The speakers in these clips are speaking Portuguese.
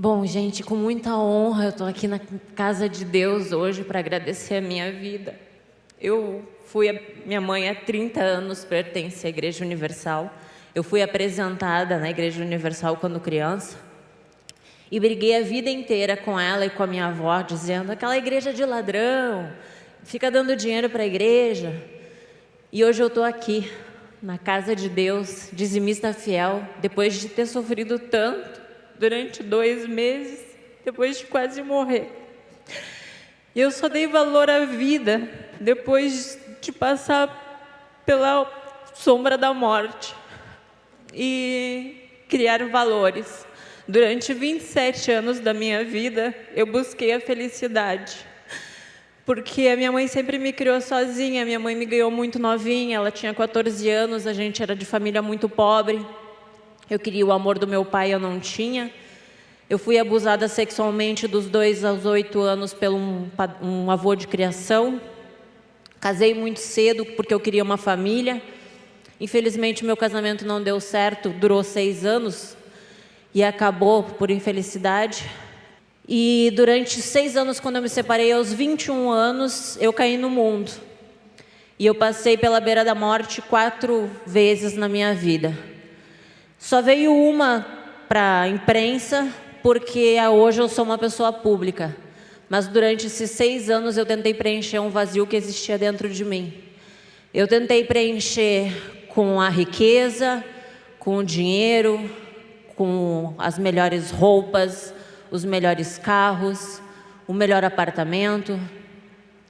Bom, gente, com muita honra, eu estou aqui na casa de Deus hoje para agradecer a minha vida. Minha mãe há 30 anos pertence à Igreja Universal. Eu fui apresentada na Igreja Universal quando criança e briguei a vida inteira com ela e com a minha avó, dizendo: aquela igreja de ladrão, fica dando dinheiro para a igreja. E hoje eu estou aqui, na casa de Deus, dizimista fiel, depois de ter sofrido tanto, durante 2 meses, depois de quase morrer. E eu só dei valor à vida depois de passar pela sombra da morte e criar valores. Durante 27 anos da minha vida, eu busquei a felicidade, porque a minha mãe sempre me criou sozinha. Minha mãe me ganhou muito novinha, ela tinha 14 anos, a gente era de família muito pobre. Eu queria o amor do meu pai, eu não tinha. Eu fui abusada sexualmente dos 2 aos 8 anos por um avô de criação. Casei muito cedo porque eu queria uma família. Infelizmente, meu casamento não deu certo, durou 6 anos e acabou por infelicidade. E durante 6 anos, quando eu me separei, aos 21 anos, eu caí no mundo. E eu passei pela beira da morte 4 vezes na minha vida. Só veio uma para a imprensa, porque hoje eu sou uma pessoa pública. Mas durante esses 6 anos eu tentei preencher um vazio que existia dentro de mim. Eu tentei preencher com a riqueza, com o dinheiro, com as melhores roupas, os melhores carros, o melhor apartamento.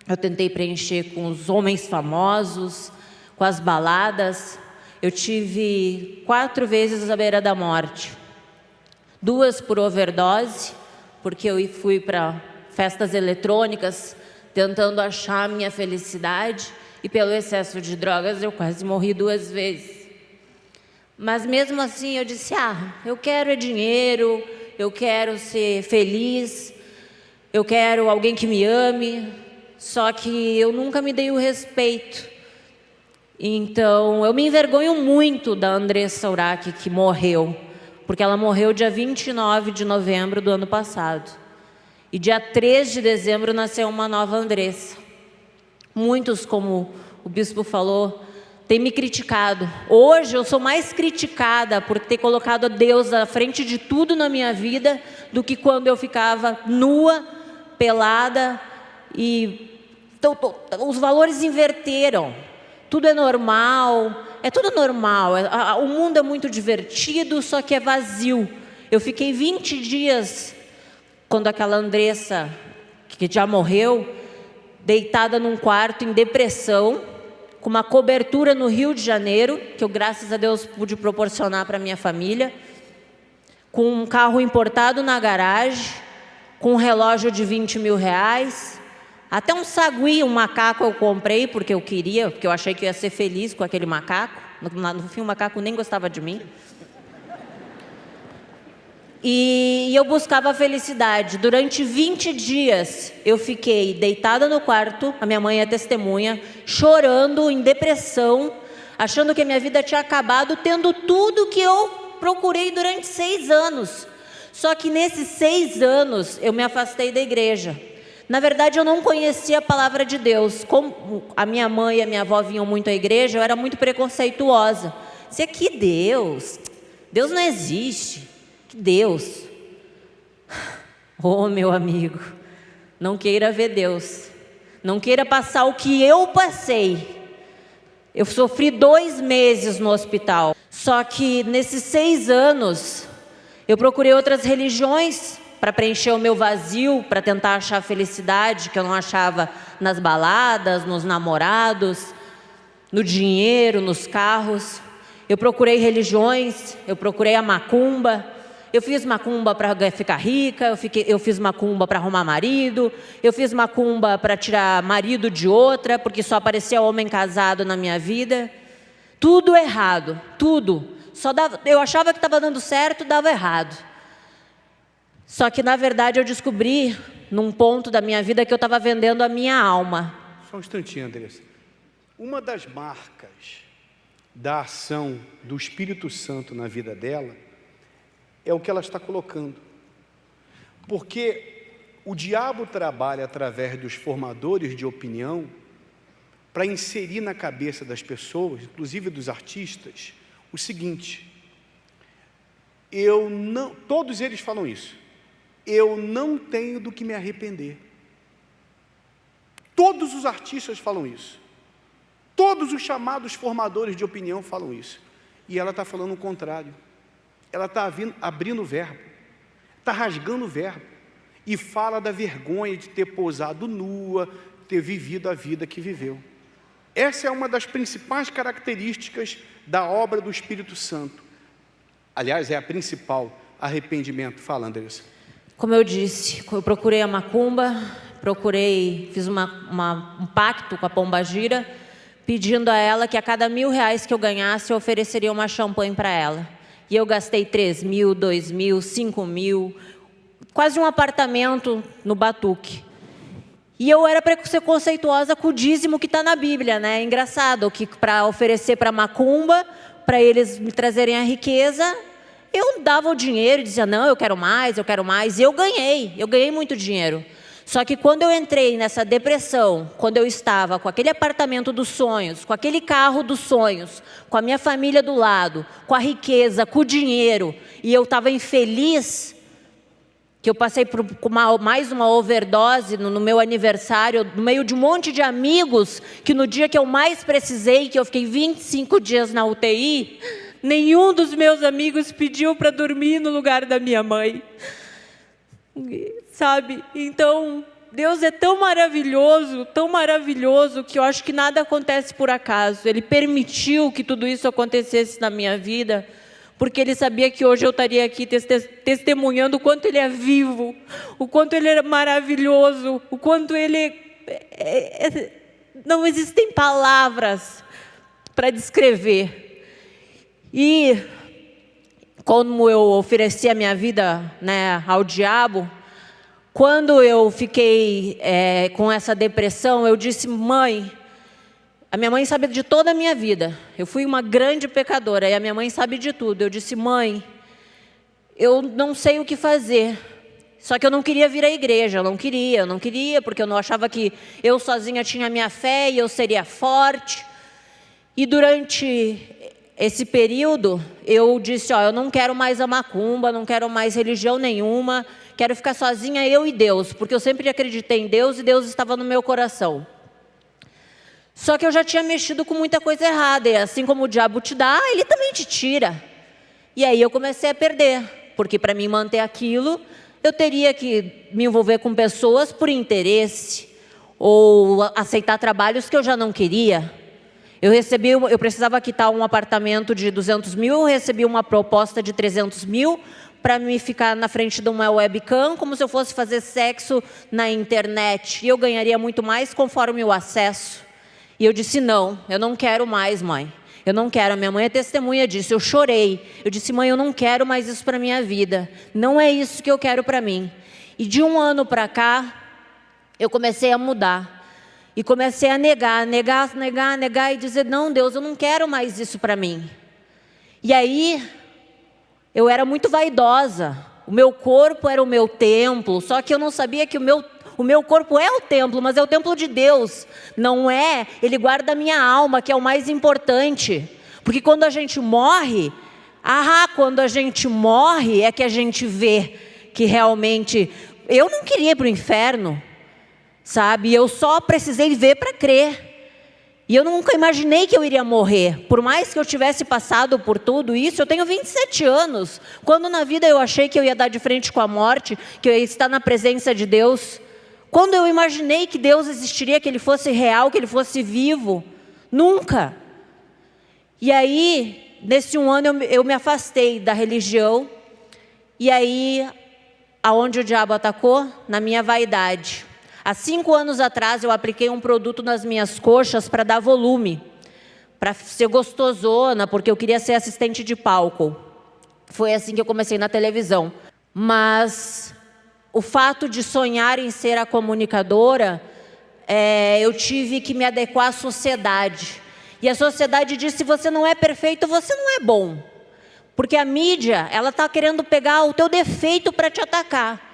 Eu tentei preencher com os homens famosos, com as baladas. Eu tive 4 vezes à beira da morte. 2 por overdose, porque eu fui para festas eletrônicas tentando achar a minha felicidade, e pelo excesso de drogas eu quase morri 2 vezes. Mas mesmo assim eu disse: eu quero dinheiro, eu quero ser feliz, eu quero alguém que me ame. Só que eu nunca me dei o respeito. Então, eu me envergonho muito da Andressa Urach, que morreu, porque ela morreu dia 29 de novembro do ano passado. E dia 3 de dezembro nasceu uma nova Andressa. Muitos, como o bispo falou, têm me criticado. Hoje eu sou mais criticada por ter colocado a Deus à frente de tudo na minha vida do que quando eu ficava nua, pelada. Então, os valores inverteram. Tudo é normal, é tudo normal. O mundo é muito divertido, só que é vazio. Eu fiquei 20 dias, quando aquela Andressa, que já morreu, deitada num quarto em depressão, com uma cobertura no Rio de Janeiro, que eu, graças a Deus, pude proporcionar para a minha família, com um carro importado na garagem, com um relógio de 20 mil reais, até um sagui, um macaco eu comprei porque eu queria, porque eu achei que eu ia ser feliz com aquele macaco. No fim, o macaco nem gostava de mim. E eu buscava a felicidade. Durante 20 dias eu fiquei deitada no quarto, a minha mãe é testemunha, chorando, em depressão, achando que a minha vida tinha acabado, tendo tudo que eu procurei durante 6 anos. Só que nesses 6 anos eu me afastei da igreja. Na verdade, eu não conhecia a palavra de Deus. Como a minha mãe e a minha avó vinham muito à igreja, eu era muito preconceituosa. Dizia: que Deus? Deus não existe. Que Deus? Oh, meu amigo, não queira ver Deus. Não queira passar o que eu passei. Eu sofri 2 meses no hospital. Só que nesses 6 anos, eu procurei outras religiões para preencher o meu vazio, para tentar achar a felicidade que eu não achava nas baladas, nos namorados, no dinheiro, nos carros. Eu procurei religiões, eu procurei a macumba. Eu fiz macumba para ficar rica, eu fiz macumba para arrumar marido, eu fiz macumba para tirar marido de outra, porque só aparecia homem casado na minha vida. Tudo errado, tudo. Eu achava que estava dando certo, dava errado. Só que, na verdade, eu descobri, num ponto da minha vida, que eu estava vendendo a minha alma. Só um instantinho, Andressa. Uma das marcas da ação do Espírito Santo na vida dela é o que ela está colocando. Porque o diabo trabalha através dos formadores de opinião para inserir na cabeça das pessoas, inclusive dos artistas, o seguinte: todos eles falam isso, eu não tenho do que me arrepender. Todos os artistas falam isso. Todos os chamados formadores de opinião falam isso. E ela está falando o contrário. Ela está abrindo o verbo, está rasgando o verbo, e fala da vergonha de ter pousado nua, ter vivido a vida que viveu. Essa é uma das principais características da obra do Espírito Santo. Aliás, é a principal: arrependimento. Fala, Andressa. Como eu disse, eu procurei a macumba, fiz um pacto com a pombagira, pedindo a ela que a cada R$1.000 que eu ganhasse, eu ofereceria uma champanhe para ela. E eu gastei 3.000, 2.000, 5.000, quase um apartamento no Batuque. E eu era preconceituosa com o dízimo que está na Bíblia, né? É engraçado que para oferecer para macumba, para eles me trazerem a riqueza, eu dava o dinheiro e dizia, não, eu quero mais, e eu ganhei muito dinheiro. Só que quando eu entrei nessa depressão, quando eu estava com aquele apartamento dos sonhos, com aquele carro dos sonhos, com a minha família do lado, com a riqueza, com o dinheiro, e eu estava infeliz, que eu passei por mais uma overdose no meu aniversário, no meio de um monte de amigos, que no dia que eu mais precisei, que eu fiquei 25 dias na UTI, nenhum dos meus amigos pediu para dormir no lugar da minha mãe. Sabe? Então, Deus é tão maravilhoso, que eu acho que nada acontece por acaso. Ele permitiu que tudo isso acontecesse na minha vida, porque Ele sabia que hoje eu estaria aqui testemunhando o quanto Ele é vivo, o quanto Ele é maravilhoso, o quanto Ele não existem palavras para descrever. E como eu ofereci a minha vida, né, ao diabo, quando eu fiquei com essa depressão, eu disse, mãe, a minha mãe sabe de toda a minha vida, eu fui uma grande pecadora, e a minha mãe sabe de tudo. Eu disse, mãe, eu não sei o que fazer, só que eu não queria vir à igreja, eu não queria, porque eu não achava que eu sozinha tinha a minha fé e eu seria forte. E durante esse período, eu disse, eu não quero mais a macumba, não quero mais religião nenhuma, quero ficar sozinha, eu e Deus, porque eu sempre acreditei em Deus e Deus estava no meu coração. Só que eu já tinha mexido com muita coisa errada, e assim como o diabo te dá, ele também te tira. E aí eu comecei a perder, porque para mim manter aquilo, eu teria que me envolver com pessoas por interesse, ou aceitar trabalhos que eu já não queria. Eu precisava quitar um apartamento de 200 mil, eu recebi uma proposta de 300 mil para me ficar na frente de uma webcam, como se eu fosse fazer sexo na internet. E eu ganharia muito mais conforme o acesso. E eu disse, não, eu não quero mais, mãe. Eu não quero. A minha mãe é testemunha disso. Eu chorei. Eu disse, mãe, eu não quero mais isso para a minha vida. Não é isso que eu quero para mim. E de um ano para cá, eu comecei a mudar. E comecei a negar e dizer, não, Deus, eu não quero mais isso para mim. E aí, eu era muito vaidosa. O meu corpo era o meu templo, só que eu não sabia que o meu corpo é o templo, mas é o templo de Deus. Não é, Ele guarda a minha alma, que é o mais importante. Porque quando a gente morre, é que a gente vê que realmente... Eu não queria ir para o inferno, sabe? Eu só precisei ver para crer. E eu nunca imaginei que eu iria morrer. Por mais que eu tivesse passado por tudo isso, eu tenho 27 anos. Quando na vida eu achei que eu ia dar de frente com a morte, que eu ia estar na presença de Deus? Quando eu imaginei que Deus existiria, que Ele fosse real, que Ele fosse vivo? Nunca. E aí, nesse um ano, eu me afastei da religião. E aí, aonde o diabo atacou? Na minha vaidade. Há 5 anos atrás, eu apliquei um produto nas minhas coxas para dar volume, para ser gostosona, porque eu queria ser assistente de palco. Foi assim que eu comecei na televisão. Mas o fato de sonhar em ser a comunicadora, eu tive que me adequar à sociedade. E a sociedade disse, se você não é perfeito, você não é bom. Porque a mídia, ela está querendo pegar o teu defeito para te atacar.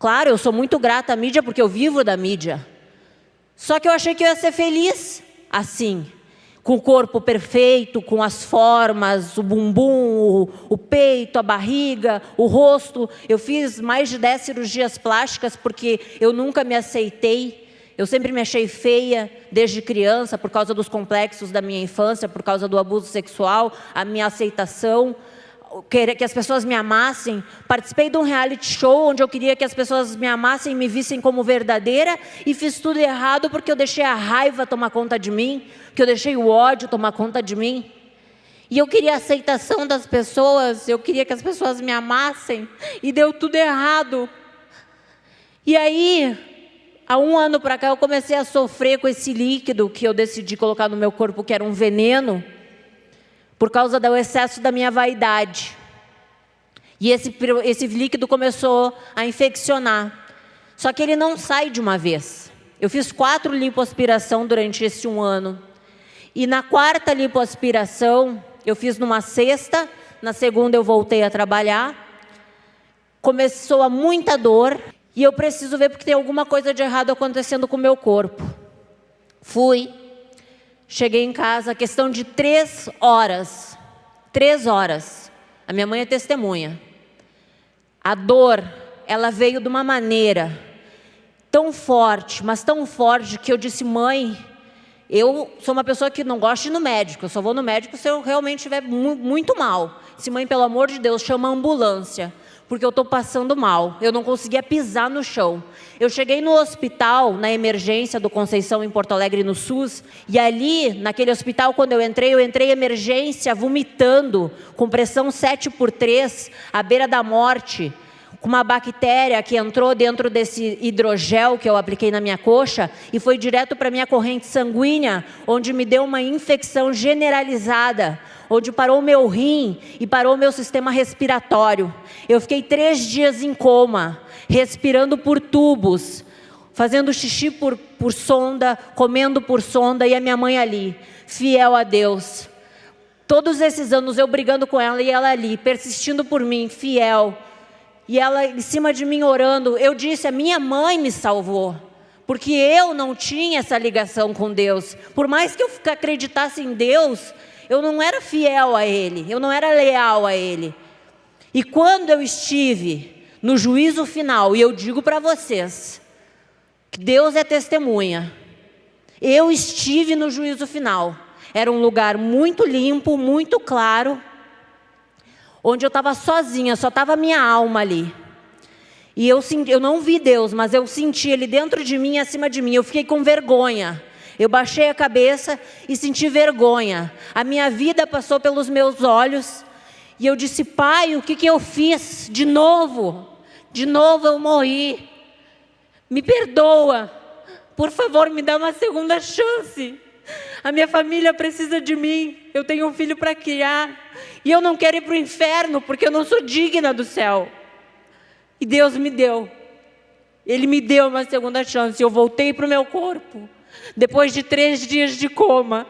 Claro, eu sou muito grata à mídia porque eu vivo da mídia. Só que eu achei que eu ia ser feliz assim, com o corpo perfeito, com as formas, o bumbum, o peito, a barriga, o rosto. Eu fiz mais de 10 cirurgias plásticas porque eu nunca me aceitei. Eu sempre me achei feia desde criança por causa dos complexos da minha infância, por causa do abuso sexual, a minha aceitação, que as pessoas me amassem. Participei de um reality show onde eu queria que as pessoas me amassem e me vissem como verdadeira e fiz tudo errado porque eu deixei a raiva tomar conta de mim, porque eu deixei o ódio tomar conta de mim. E eu queria a aceitação das pessoas, eu queria que as pessoas me amassem e deu tudo errado. E aí, há 1 ano para cá, eu comecei a sofrer com esse líquido que eu decidi colocar no meu corpo, que era um veneno, por causa do excesso da minha vaidade. E esse líquido começou a infeccionar. Só que ele não sai de uma vez. Eu fiz 4 lipoaspiração durante esse 1 ano. E na 4ª lipoaspiração, eu fiz numa sexta, na segunda eu voltei a trabalhar. Começou a muita dor. E eu preciso ver porque tem alguma coisa de errado acontecendo com o meu corpo. Fui. Cheguei em casa, questão de 3 horas. 3 horas. A minha mãe é testemunha. A dor, ela veio de uma maneira tão forte, mas tão forte, que eu disse: mãe, eu sou uma pessoa que não gosta de ir no médico. Eu só vou no médico se eu realmente estiver muito mal. Disse: mãe, pelo amor de Deus, chama a ambulância, porque eu estou passando mal. Eu não conseguia pisar no chão. Eu cheguei no hospital, na emergência do Conceição, em Porto Alegre, no SUS, e ali, naquele hospital, quando eu entrei em emergência, vomitando, com pressão 7/3, à beira da morte, com uma bactéria que entrou dentro desse hidrogel que eu apliquei na minha coxa e foi direto para a minha corrente sanguínea, onde me deu uma infecção generalizada, onde parou o meu rim e parou o meu sistema respiratório. Eu fiquei 3 dias em coma, respirando por tubos, fazendo xixi por sonda, comendo por sonda, e a minha mãe ali, fiel a Deus. Todos esses anos eu brigando com ela e ela ali, persistindo por mim, fiel. E ela em cima de mim orando. Eu disse: a minha mãe me salvou, porque eu não tinha essa ligação com Deus. Por mais que eu acreditasse em Deus, eu não era fiel a Ele, eu não era leal a Ele. E quando eu estive no juízo final, e eu digo para vocês, que Deus é testemunha, eu estive no juízo final. Era um lugar muito limpo, muito claro, onde eu estava sozinha, só estava a minha alma ali. E eu não vi Deus, mas eu senti Ele dentro de mim, acima de mim. Eu fiquei com vergonha. Eu baixei a cabeça e senti vergonha. A minha vida passou pelos meus olhos. E eu disse: Pai, o que eu fiz? De novo eu morri. Me perdoa. Por favor, me dá uma segunda chance. A minha família precisa de mim. Eu tenho um filho para criar. E eu não quero ir para o inferno, porque eu não sou digna do céu. E Deus me deu. Ele me deu uma segunda chance. Eu voltei para o meu corpo, depois de 3 dias de coma.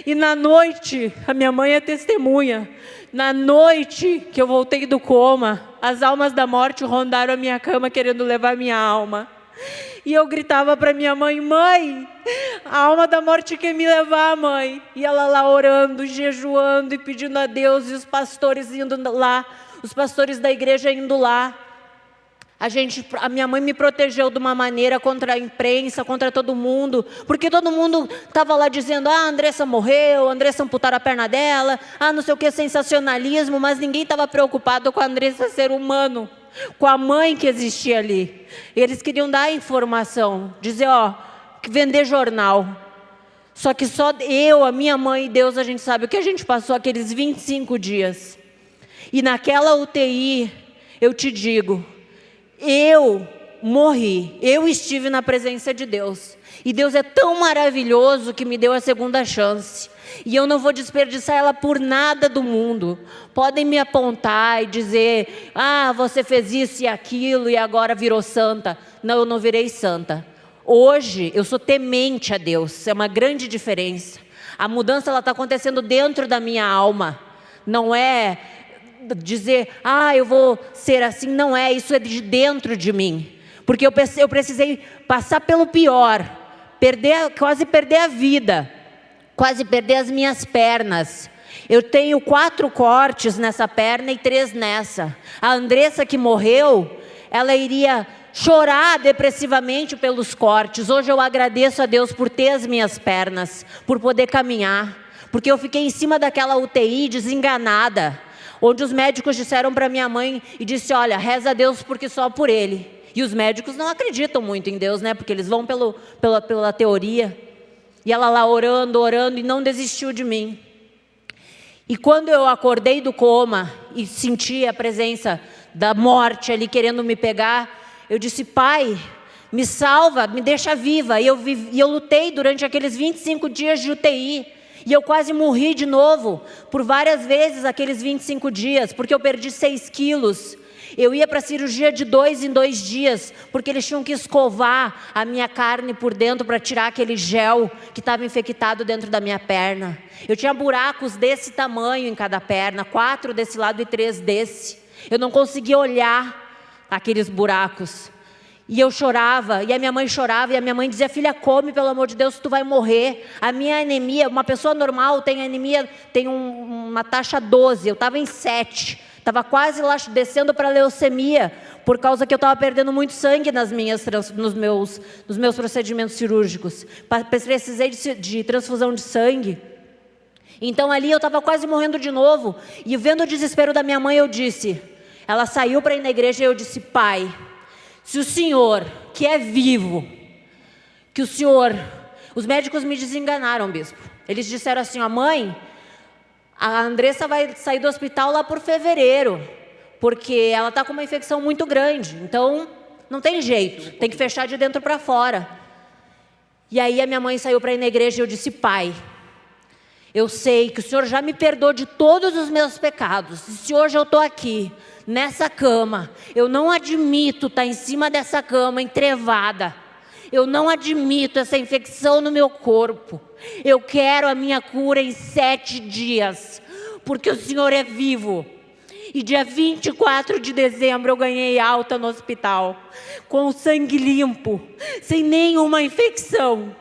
E na noite, a minha mãe é testemunha, na noite que eu voltei do coma, as almas da morte rondaram a minha cama querendo levar minha alma. E eu gritava para minha mãe: mãe, a alma da morte quer me levar, mãe. E ela lá orando, jejuando e pedindo a Deus, e os pastores indo lá, os pastores da igreja indo lá. A minha mãe me protegeu de uma maneira contra a imprensa, contra todo mundo, porque todo mundo estava lá dizendo: a Andressa morreu, a Andressa amputaram a perna dela, não sei o que, sensacionalismo, mas ninguém estava preocupado com a Andressa ser humano, com a mãe que existia ali. Eles queriam dar informação, dizer, vender jornal. Só que só eu, a minha mãe e Deus, a gente sabe o que a gente passou aqueles 25 dias. E naquela UTI, eu te digo, eu morri, eu estive na presença de Deus. E Deus é tão maravilhoso que me deu a segunda chance. E eu não vou desperdiçar ela por nada do mundo. Podem me apontar e dizer: você fez isso e aquilo e agora virou santa. Não, eu não virei santa. Hoje eu sou temente a Deus, é uma grande diferença. A mudança está acontecendo dentro da minha alma. Não é dizer, eu vou ser assim. Não é, isso é de dentro de mim. Porque eu precisei passar pelo pior, quase perder a vida, quase perder as minhas pernas. Eu tenho 4 cortes nessa perna e 3 nessa. A Andressa que morreu, ela iria chorar depressivamente pelos cortes. Hoje eu agradeço a Deus por ter as minhas pernas, por poder caminhar. Porque eu fiquei em cima daquela UTI desenganada, onde os médicos disseram para minha mãe e disse, olha, reza a Deus porque só por Ele. E os médicos não acreditam muito em Deus, né? Porque eles vão pela teoria. E ela lá orando e não desistiu de mim. E quando eu acordei do coma e senti a presença da morte ali querendo me pegar, eu disse, Pai, me salva, me deixa viva. E eu lutei durante aqueles 25 dias de UTI. E eu quase morri de novo, por várias vezes aqueles 25 dias, porque eu perdi 6 quilos. Eu ia para a cirurgia de 2 em 2 dias, porque eles tinham que escovar a minha carne por dentro para tirar aquele gel que estava infectado dentro da minha perna. Eu tinha buracos desse tamanho em cada perna, 4 desse lado e 3 desse. Eu não conseguia olhar aqueles buracos. E eu chorava, e a minha mãe chorava, e a minha mãe dizia, filha, come, pelo amor de Deus, tu vai morrer. A minha anemia, uma pessoa normal tem anemia, tem uma taxa 12, eu estava em 7. Estava quase lá descendo para a leucemia, por causa que eu estava perdendo muito sangue nos meus procedimentos cirúrgicos. Precisei de transfusão de sangue. Então ali eu estava quase morrendo de novo. E vendo o desespero da minha mãe, eu disse, ela saiu para ir na igreja e eu disse, Pai, se o Senhor, que é vivo, que o Senhor... Os médicos me desenganaram, bispo. Eles disseram assim, mãe... A Andressa vai sair do hospital lá por fevereiro, porque ela está com uma infecção muito grande. Então, não tem jeito, tem que fechar de dentro para fora. E aí a minha mãe saiu para ir na igreja e eu disse, Pai, eu sei que o Senhor já me perdoou de todos os meus pecados. E se hoje eu estou aqui, nessa cama, eu não admito estar em cima dessa cama, entrevada. Eu não admito essa infecção no meu corpo. Eu quero a minha cura em 7 dias, porque o Senhor é vivo. E dia 24 de dezembro eu ganhei alta no hospital, com o sangue limpo, sem nenhuma infecção.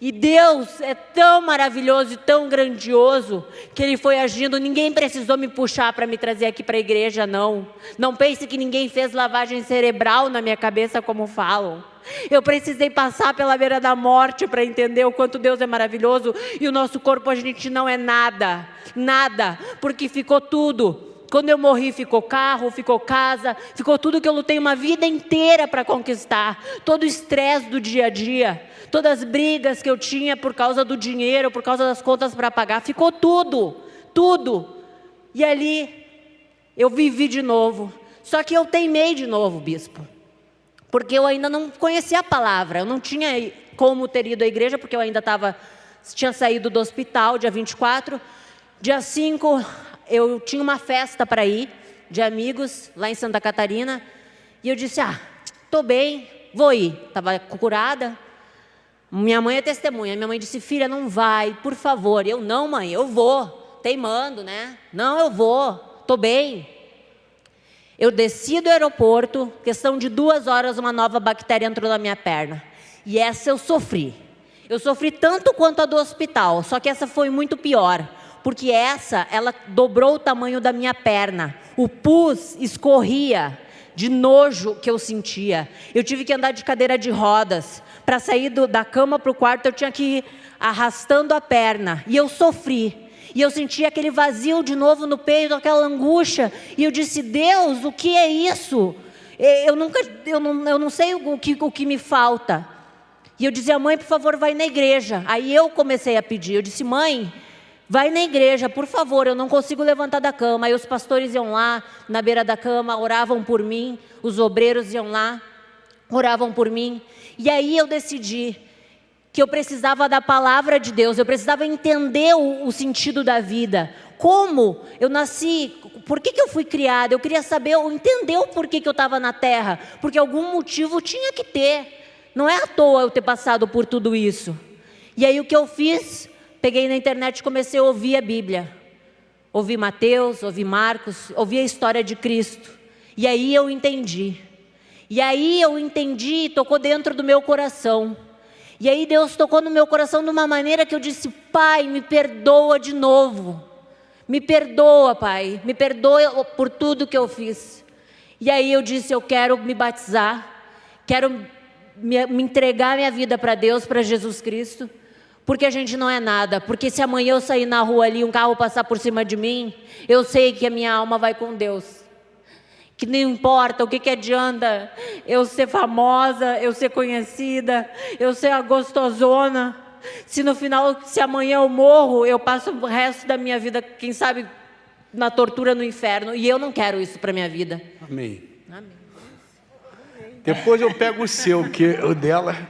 E Deus é tão maravilhoso e tão grandioso que Ele foi agindo. Ninguém precisou me puxar para me trazer aqui para a igreja, não. Não pense que ninguém fez lavagem cerebral na minha cabeça, como falam. Eu precisei passar pela beira da morte para entender o quanto Deus é maravilhoso. E o nosso corpo, a gente não é nada, nada, porque ficou tudo. Quando eu morri, ficou carro, ficou casa, ficou tudo que eu lutei uma vida inteira para conquistar. Todo o estresse do dia a dia, todas as brigas que eu tinha por causa do dinheiro, por causa das contas para pagar, ficou tudo, tudo. E ali eu vivi de novo. Só que eu teimei de novo, bispo, porque eu ainda não conhecia a palavra. Eu não tinha como ter ido à igreja, porque eu ainda tinha saído do hospital, dia 24. Dia 5, eu tinha uma festa para ir, de amigos, lá em Santa Catarina. E eu disse, estou bem, vou ir. Estava curada. Minha mãe é testemunha. Minha mãe disse, filha, não vai, por favor. Eu, não, mãe, eu vou. Teimando, né? Não, eu vou, estou bem. Eu desci do aeroporto, questão de 2 horas, uma nova bactéria entrou na minha perna. E essa eu sofri. Eu sofri tanto quanto a do hospital, só que essa foi muito pior. Porque ela dobrou o tamanho da minha perna. O pus escorria de nojo que eu sentia. Eu tive que andar de cadeira de rodas. Para sair da cama para o quarto, eu tinha que ir arrastando a perna. E eu sofri. E eu senti aquele vazio de novo no peito, aquela angústia. E eu disse, Deus, o que é isso? Eu não sei o que me falta. E eu dizia, mãe, por favor, vai na igreja. Aí eu comecei a pedir. Eu disse, mãe, vai na igreja, por favor, eu não consigo levantar da cama. Aí os pastores iam lá, na beira da cama, oravam por mim. Os obreiros iam lá, oravam por mim. E aí eu decidi que eu precisava da palavra de Deus, eu precisava entender o sentido da vida. Como eu nasci, por que eu fui criada? Eu queria saber, entender o porquê que eu estava na terra. Porque algum motivo tinha que ter. Não é à toa eu ter passado por tudo isso. E aí o que eu fiz? Peguei na internet e comecei a ouvir a Bíblia. ouvi Mateus, ouvi Marcos, ouvi a história de Cristo. E aí eu entendi. E tocou dentro do meu coração. E aí Deus tocou no meu coração de uma maneira que eu disse: Pai, me perdoa de novo. Me perdoa, Pai. Me perdoa por tudo que eu fiz. E aí eu disse: eu quero me batizar. Quero me entregar minha vida para Deus, para Jesus Cristo. Porque a gente não é nada. Porque se amanhã eu sair na rua ali, um carro passar por cima de mim, eu sei que a minha alma vai com Deus. Que não importa o que adianta eu ser famosa, eu ser conhecida, eu ser a gostosona. Se no final, se amanhã eu morro, eu passo o resto da minha vida, quem sabe, na tortura no inferno. E eu não quero isso para minha vida. Amém. Amém. Depois eu pego o seu, que o dela...